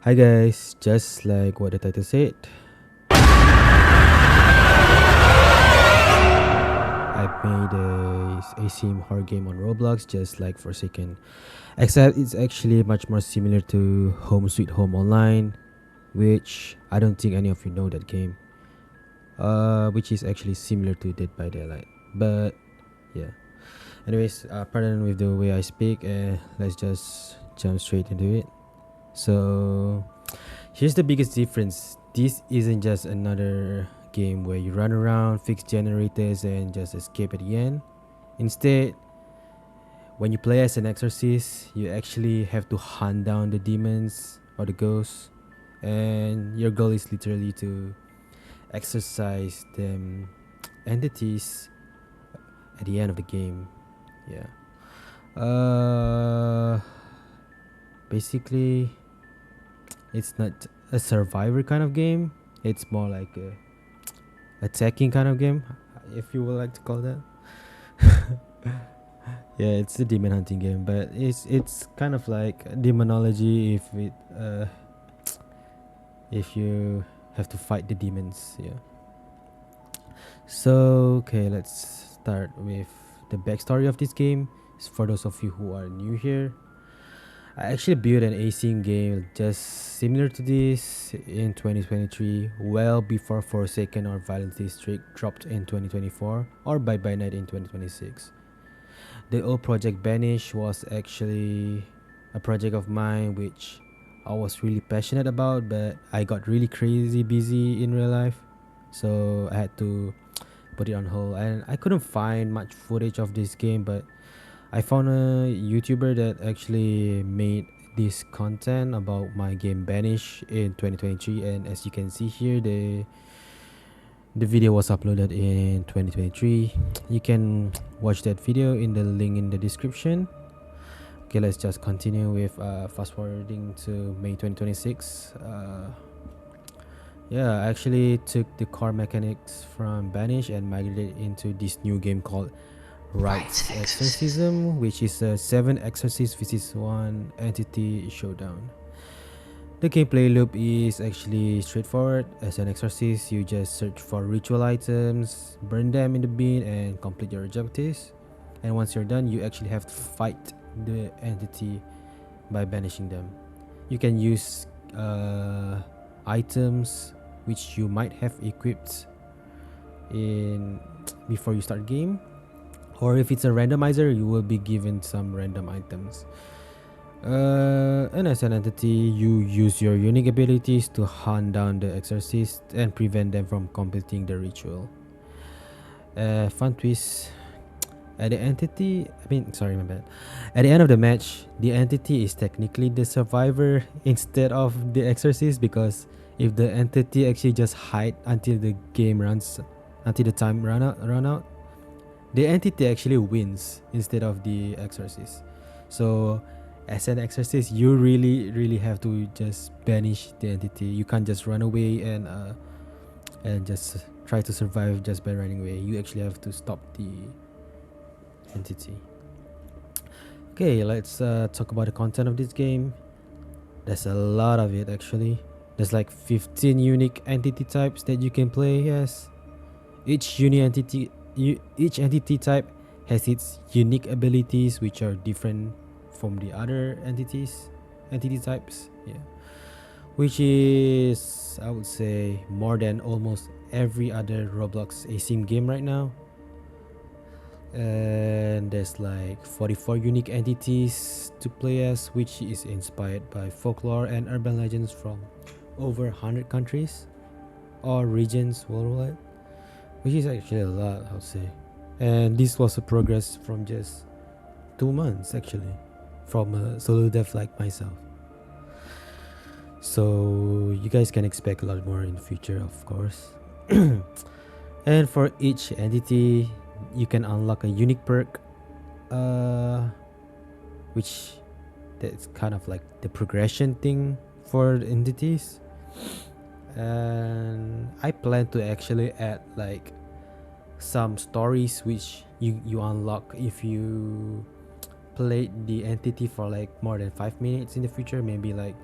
Hi guys, just like what the title said, I made a sim horror game on Roblox just like Forsaken. Except it's actually much more similar to Home Sweet Home Online, which I don't think any of you know that game. Which is actually similar to Dead by Daylight. But yeah. Anyways, pardon with the way I speak, let's just jump straight into it. So here's the biggest difference. This isn't just another game where you run around, fix generators, and just escape at the end. Instead, when you play as an exorcist, you actually have to hunt down the demons or the ghosts, and your goal is literally to exorcise them entities at the end of the game. Yeah. Uh Basically, it's not a survivor kind of game. It's more like a attacking kind of game, if you would like to call that. Yeah, it's a demon hunting game, but it's kind of like demonology if you have to fight the demons. Yeah. So okay, let's start with the backstory of this game. For those of you who are new here, I actually built an async game just similar to this in 2023, well before Forsaken or Violent District dropped in 2024 or Bye Bye Night in 2026. The old project Banish was actually a project of mine which I was really passionate about, but I got really crazy busy in real life, so I had to put it on hold. And I couldn't find much footage of this game, but I found a YouTuber that actually made this content about my game Banish in 2023, and as you can see here, the video was uploaded in 2023. You can watch that video in the link in the description. Okay, let's just continue with fast forwarding to May 2026. Yeah, I actually took the core mechanics from Banish and migrated into this new game called Rites Exorcism, which is a 7 exorcist vs 1 entity showdown. The gameplay loop is actually straightforward. As an exorcist, you just search for ritual items, burn them in the bin, and complete your objectives. And once you're done, you actually have to fight the entity by banishing them. You can use items which you might have equipped in before you start game, or if it's a randomizer, you will be given some random items. And as an entity, you use your unique abilities to hunt down the exorcist and prevent them from completing the ritual. Fun twist. At the entity, sorry, my bad. At the end of the match, the entity is technically the survivor instead of the exorcist, because if the entity actually just hide until the game runs, until the time run out, the entity actually wins instead of the exorcist. So as an exorcist, you really have to just banish the entity. You can't just run away and just try to survive just by running away. You actually have to stop the entity. Okay, let's talk about the content of this game. There's a lot of it actually. There's like 15 unique entity types that you can play as. Each entity type has its unique abilities, which are different from the other entity types. Yeah, which is, I would say, more than almost every other Roblox asim game right now. And there's like 44 unique entities to play as, which is inspired by folklore and urban legends from over 100 countries or regions worldwide, which is actually a lot, I would say. And this was a progress from just 2 months actually, from a solo dev like myself. So you guys can expect a lot more in the future, of course. And for each entity, you can unlock a unique perk, which that's kind of like the progression thing for the entities. And I plan to actually add like some stories which you unlock if you play the entity for like more than 5 minutes in the future. Maybe like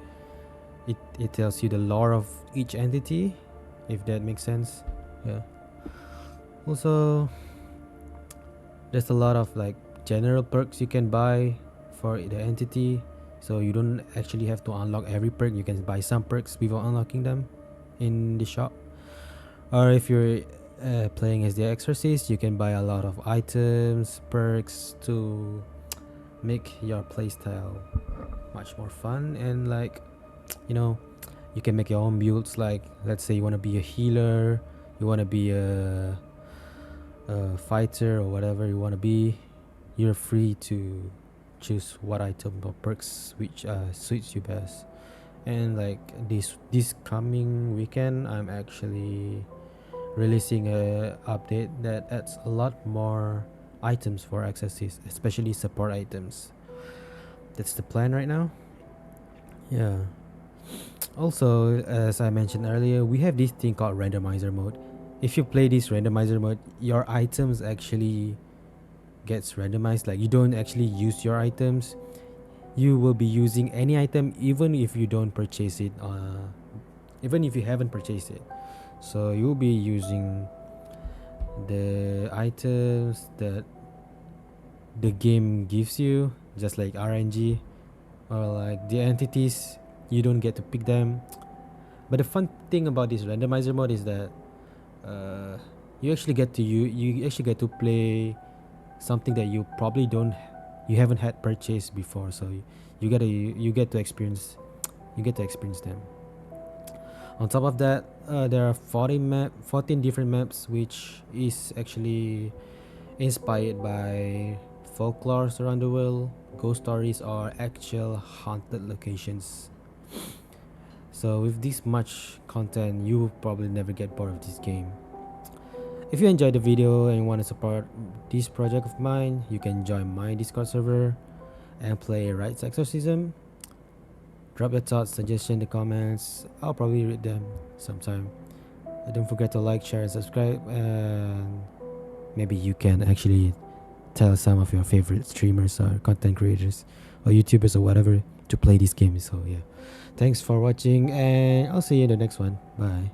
it tells you the lore of each entity, if that makes sense. Yeah. Also, there's a lot of like general perks you can buy for the entity, so you don't actually have to unlock every perk. You can buy some perks before unlocking them in the shop. Or if you're playing as the exorcist, you can buy a lot of items, perks to make your playstyle much more fun. And like, you know, you can make your own builds. Like, let's say you want to be a healer, you want to be a fighter, or whatever you want to be. You're free to choose what item or perks which suits you best. And like this coming weekend, I'm actually releasing a update that adds a lot more items for exorcists, especially support items. That's the plan right now. Yeah. Also, as I mentioned earlier, we have this thing called randomizer mode. If you play this randomizer mode, your items actually gets randomized. Like, you don't actually use your items. You will be using any item even if you don't purchase it, even if you haven't purchased it. So you'll be using the items that the game gives you, just like RNG, or like the entities, you don't get to pick them. But the fun thing about this randomizer mode is that you actually get to you actually get to play something that you probably you haven't had purchased before. So you get to experience them. On top of that, there are 14 different maps, which is actually inspired by folklores around the world, ghost stories, or actual haunted locations. So with this much content, you will probably never get bored of this game. If you enjoyed the video and want to support this project of mine, you can join my Discord server and play Rites Exorcism. Drop your thoughts, suggestions in the comments. I'll probably read them sometime. Don't forget to like, share, and subscribe. And maybe you can actually tell some of your favorite streamers or content creators or YouTubers or whatever to play this game. So yeah, thanks for watching, and I'll see you in the next one. Bye.